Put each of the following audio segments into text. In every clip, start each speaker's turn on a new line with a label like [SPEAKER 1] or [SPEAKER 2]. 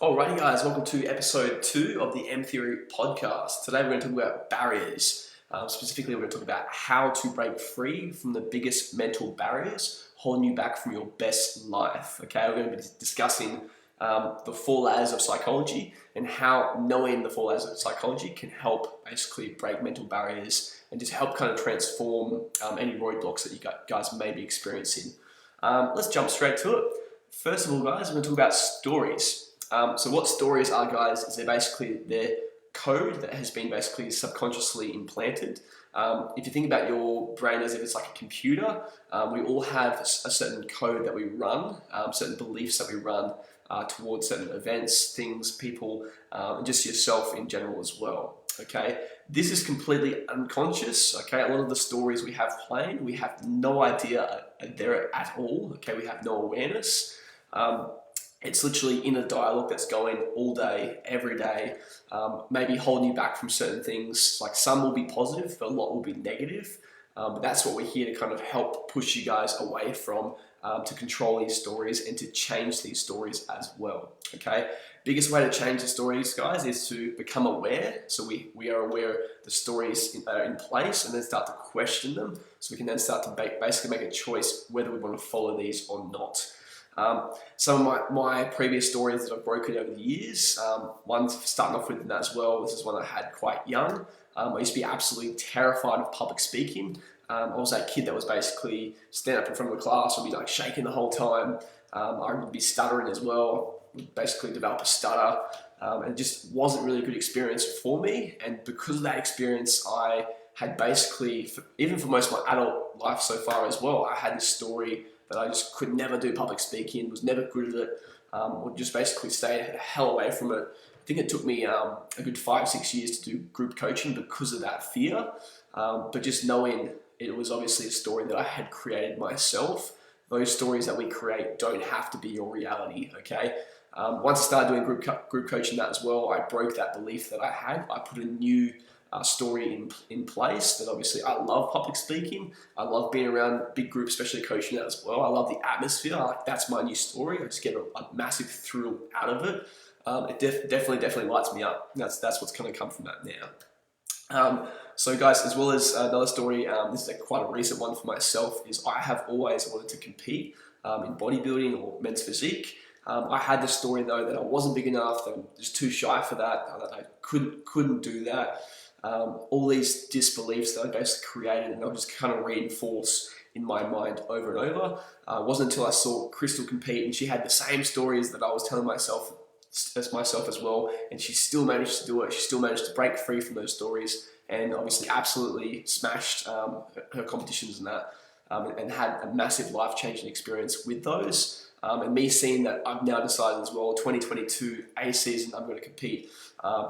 [SPEAKER 1] Alrighty, guys, welcome to episode 2 of the M Theory podcast. Today we're going to talk about barriers. Specifically, we're going to talk about how to break free from the biggest mental barriers holding you back from your best life. Okay, we're going to be discussing the four layers of psychology and how knowing the four layers of psychology can help basically break mental barriers and just help kind of transform any roadblocks that you guys may be experiencing. Let's jump straight to it. First of all, guys, we're going to talk about stories. So what stories are, guys, is they're basically their code that has been basically subconsciously implanted. If you think about your brain as if it's like a computer, we all have a certain code that we run, certain beliefs that we run towards certain events, things, people, and just yourself in general as well. Okay, this is completely unconscious. Okay, a lot of the stories we have playing, we have no idea they're at all. Okay, we have no awareness. It's literally in a dialogue that's going all day, every day, maybe holding you back from certain things. Like some will be positive, but a lot will be negative. But that's what we're here to kind of help push you guys away from, to control these stories and to change these stories as well. Okay, biggest way to change the stories, guys, is to become aware. So we are aware the stories are in place, and then start to question them. So we can then start to basically make a choice whether we want to follow these or not. Some of my previous stories that I've broken over the years, one starting off with that as well, this is one I had quite young. I used to be absolutely terrified of public speaking. I was that kid that was basically stand up in front of a class, would be like shaking the whole time. I would be stuttering as well, would basically develop a stutter, and it just wasn't really a good experience for me. And because of that experience, I had basically, even for most of my adult life so far as well, I had this story that I just could never do public speaking, was never good at it, would just basically stay the hell away from it. I think it took me a good 5-6 years to do group coaching because of that fear, but just knowing it was obviously a story that I had created myself. Those stories that we create don't have to be your reality, okay? Once I started doing group coaching that as well, I broke that belief that I had. I put a new story in place that obviously I love public speaking. I love being around big groups, especially coaching that as well. I love the atmosphere. That's my new story. I just get a massive thrill out of it. It definitely lights me up. That's what's kind of come from that now. So guys, as well as another story, this is quite a recent one for myself, is I have always wanted to compete in bodybuilding or men's physique. I had the story though that I wasn't big enough, that I was too shy for that I couldn't do that. All these disbeliefs that I basically created, and I'll just kind of reinforce in my mind over and over. It wasn't until I saw Crystal compete, and she had the same stories that I was telling myself as well, and she still managed to do it. She still managed to break free from those stories, and obviously absolutely smashed her competitions and that, and had a massive life-changing experience with those. And me seeing that, I've now decided as well, 2022 A season, I'm going to compete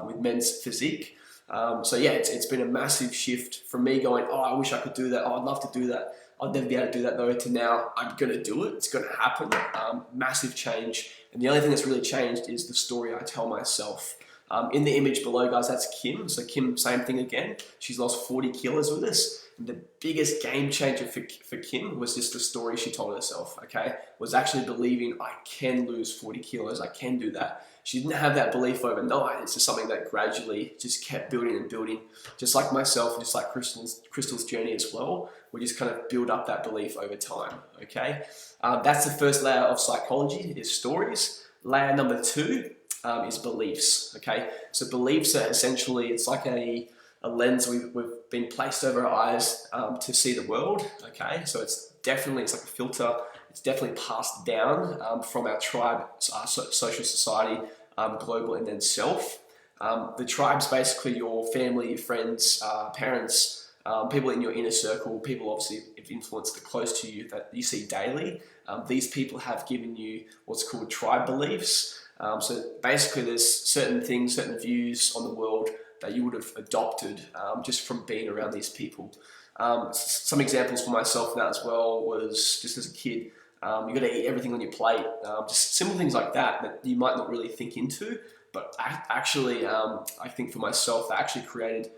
[SPEAKER 1] with men's physique. So yeah, it's been a massive shift from me going, oh, I wish I could do that. Oh, I'd love to do that. I'd never be able to do that though, to now I'm going to do it. It's going to happen. Massive change. And the only thing that's really changed is the story I tell myself. In the image below, guys, that's Kim. So Kim, same thing again. She's lost 40 kilos with us. And the biggest game changer for Kim was just the story she told herself, okay? Was actually believing I can lose 40 kilos. I can do that. She didn't have that belief overnight. It's just something that gradually just kept building and building. Just like myself, just like Crystal's journey as well. We just kind of build up that belief over time, okay? That's the first layer of psychology, is stories. Layer number 2 is beliefs, okay? So beliefs are essentially, it's like a lens we've been placed over our eyes to see the world, okay? So it's like a filter. It's definitely passed down from our tribe, social society, global, and then self. The tribe's basically your family, your friends, parents, people in your inner circle, people obviously of influence that are close to you that you see daily. These people have given you what's called tribe beliefs. So basically there's certain things, certain views on the world that you would have adopted just from being around these people. Some examples for myself in that as well was just as a kid, you got to eat everything on your plate. Just simple things like that you might not really think into, but actually, I think for myself, that actually created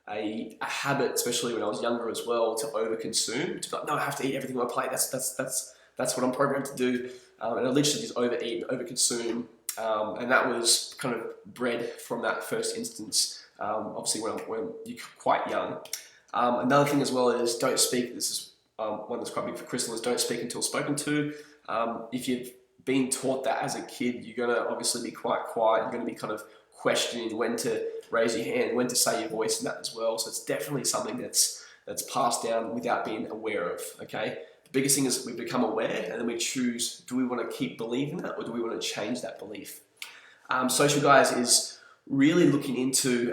[SPEAKER 1] a habit, especially when I was younger as well, to overconsume. To be like, no, I have to eat everything on my plate. That's what I'm programmed to do. And I literally just overeat, overconsume, and that was kind of bred from that first instance, obviously when you're quite young. Another thing as well is don't speak. This is one that's quite big for Crystal, is don't speak until spoken to. If you've been taught that as a kid, you're going to obviously be quite quiet. You're going to be kind of questioning when to raise your hand, when to say your voice and that as well. So it's definitely something that's passed down without being aware of, okay? The biggest thing is we become aware and then we choose, do we want to keep believing that or do we want to change that belief? Social, guys, is really looking into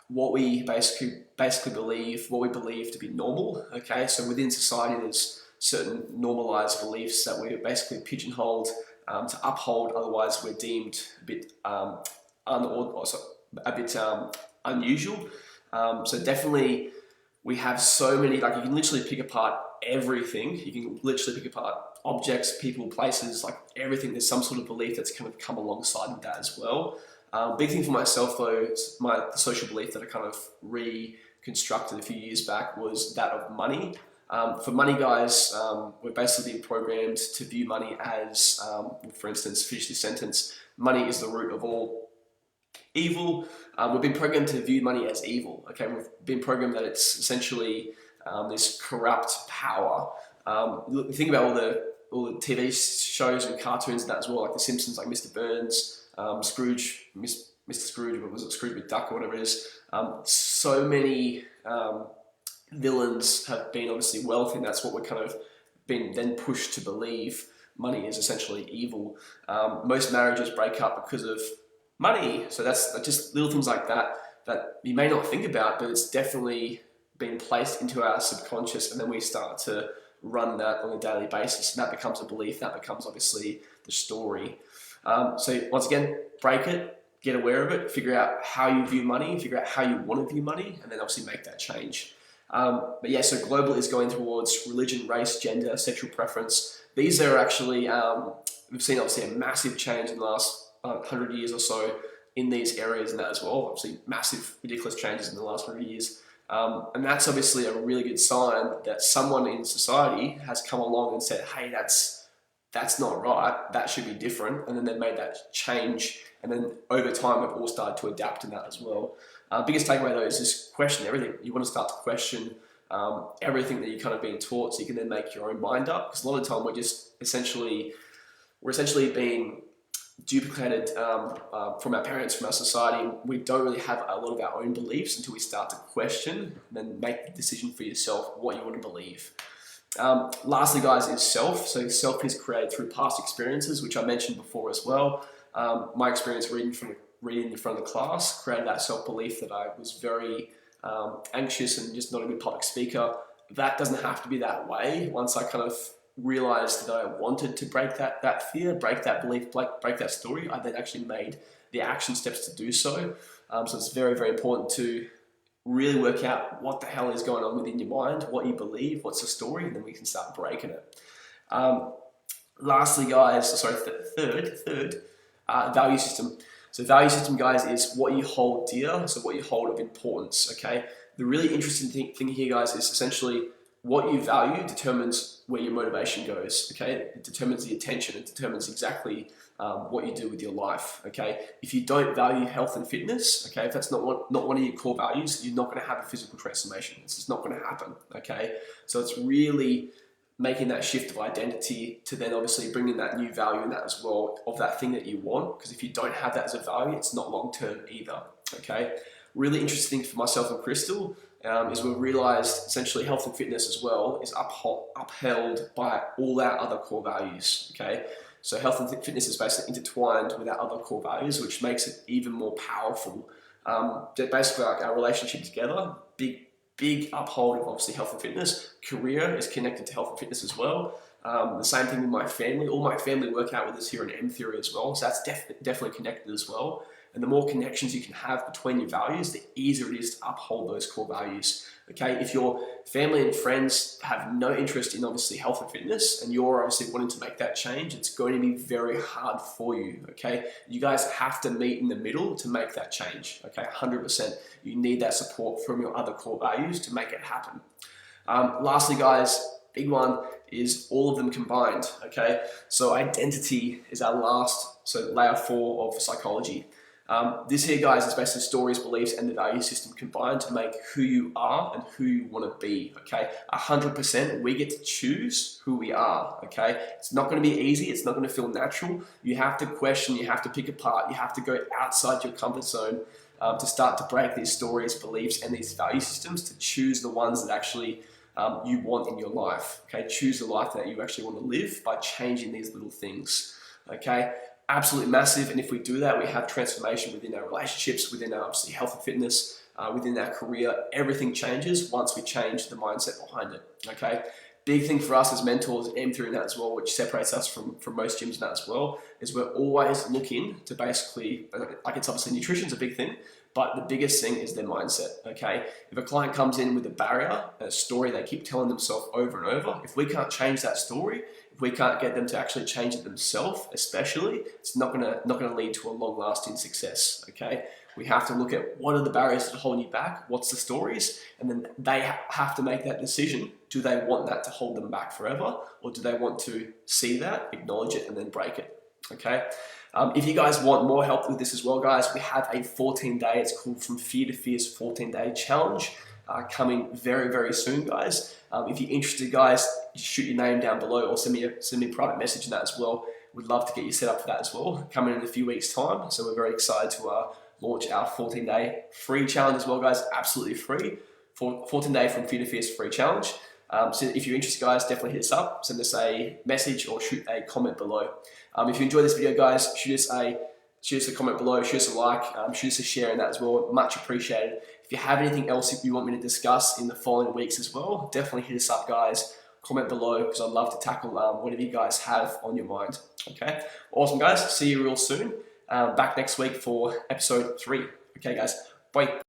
[SPEAKER 1] what we basically believe, what we believe to be normal, okay? So within society, there's certain normalized beliefs that we're basically pigeonholed to uphold, otherwise we're deemed a bit unusual. So definitely we have so many, like you can literally pick apart everything. You can literally pick apart objects, people, places, like everything. There's some sort of belief that's kind of come alongside with that as well. Big thing for myself though, the social belief that I kind of reconstructed a few years back was that of money. For money, guys, we're basically being programmed to view money as, for instance, finish this sentence, money is the root of all evil. We've been programmed to view money as evil. Okay, we've been programmed that it's essentially this corrupt power. Think about all the TV shows and cartoons and that as well, like The Simpsons, like Mr. Burns, Scrooge, Mr. Scrooge, what was it, Scrooge McDuck or whatever it is. So many villains have been obviously wealthy, and that's what we're kind of been then pushed to believe. Money is essentially evil. Most marriages break up because of money. So that's just little things like that you may not think about, but it's definitely been placed into our subconscious, and then we start to run that on a daily basis, and that becomes a belief. That becomes obviously the story. So once again, break it, get aware of it, figure out how you view money, figure out how you want to view money, and then obviously make that change. But yeah, so global is going towards religion, race, gender, sexual preference. These are actually, we've seen obviously a massive change in the last 100 years or so in these areas and that as well. Obviously massive, ridiculous changes in the last 100 years. And that's obviously a really good sign that someone in society has come along and said, hey, that's not right, that should be different. And then they made that change. And then over time, we've all started to adapt to that as well. Biggest takeaway though is just question everything. You want to start to question everything that you're kind of being taught, so you can then make your own mind up. Because a lot of the time we're essentially being duplicated from our parents, from our society. We don't really have a lot of our own beliefs until we start to question and then make the decision for yourself what you want to believe. Lastly, guys, is self. So self is created through past experiences, which I mentioned before as well. My experience reading in front of the class created that self-belief that I was very anxious and just not a good public speaker. That doesn't have to be that way. Once I kind of realized that I wanted to break that fear, break that belief, break that story, I then actually made the action steps to do so. So it's very, very important to really work out what the hell is going on within your mind, what you believe, what's the story, and then we can start breaking it. Lastly, guys, third, value system. So value system, guys, is what you hold dear, so what you hold of importance, okay? The really interesting thing here, guys, is essentially what you value determines where your motivation goes, okay? It determines the attention, it determines exactly what you do with your life, okay? If you don't value health and fitness, okay, if that's not one of your core values, you're not gonna have a physical transformation. It's just not gonna happen, okay? So it's really making that shift of identity to then obviously bringing that new value in that as well, of that thing that you want, because if you don't have that as a value, it's not long-term either, okay? Really interesting for myself and Crystal is we've realized essentially health and fitness as well is upheld by all our other core values, okay? So health and fitness is basically intertwined with our other core values, which makes it even more powerful. Basically, like our relationship together, big uphold of obviously health and fitness. Career is connected to health and fitness as well. The same thing with my family. All my family work out with us here in M Theory as well, so that's definitely connected as well. And the more connections you can have between your values, the easier it is to uphold those core values. Okay, if your family and friends have no interest in obviously health and fitness, and you're obviously wanting to make that change, it's going to be very hard for you. Okay, you guys have to meet in the middle to make that change. Okay, 100%. You need that support from your other core values to make it happen. Lastly, guys, Big one is all of them combined, okay? So identity is our last, so layer 4 of psychology. This here, guys, is basically stories, beliefs, and the value system combined to make who you are and who you want to be, okay? 100%, we get to choose who we are, okay? It's not going to be easy. It's not going to feel natural. You have to question, you have to pick apart, you have to go outside your comfort zone to start to break these stories, beliefs, and these value systems to choose the ones that actually you want in your life, okay? Choose the life that you actually want to live by changing these little things, okay? Absolutely massive, and if we do that, we have transformation within our relationships, within our obviously health and fitness, within our career. Everything changes once we change the mindset behind it, okay? Big thing for us as mentors, M3 in that as well, which separates us from most gyms in that as well, is we're always looking to basically, like it's obviously nutrition's a big thing, but the biggest thing is their mindset, okay? If a client comes in with a barrier, a story they keep telling themselves over and over, if we can't change that story, if we can't get them to actually change it themselves, especially, it's not gonna lead to a long-lasting success, okay? We have to look at what are the barriers that are holding you back, what's the stories, and then they have to make that decision. Do they want that to hold them back forever, or do they want to see that, acknowledge it, and then break it, okay? If you guys want more help with this as well, guys, we have a 14-day, it's called From Fear to Fierce 14-day challenge coming very, very soon, guys. If you're interested, guys, shoot your name down below or send me a private message in that as well. We'd love to get you set up for that as well, coming in a few weeks' time. So we're very excited to launch our 14-day free challenge as well, guys, absolutely free. 14-day From Fear to Fierce free challenge. So if you're interested, guys, definitely hit us up, send us a message or shoot a comment below. If you enjoyed this video, guys, shoot us a comment below, shoot us a like, shoot us a share in that as well, much appreciated. If you have anything else you want me to discuss in the following weeks as well, definitely hit us up, guys, comment below, because I'd love to tackle whatever you guys have on your mind, okay? Awesome, guys, see you real soon. Back next week for episode 3. Okay, guys, bye.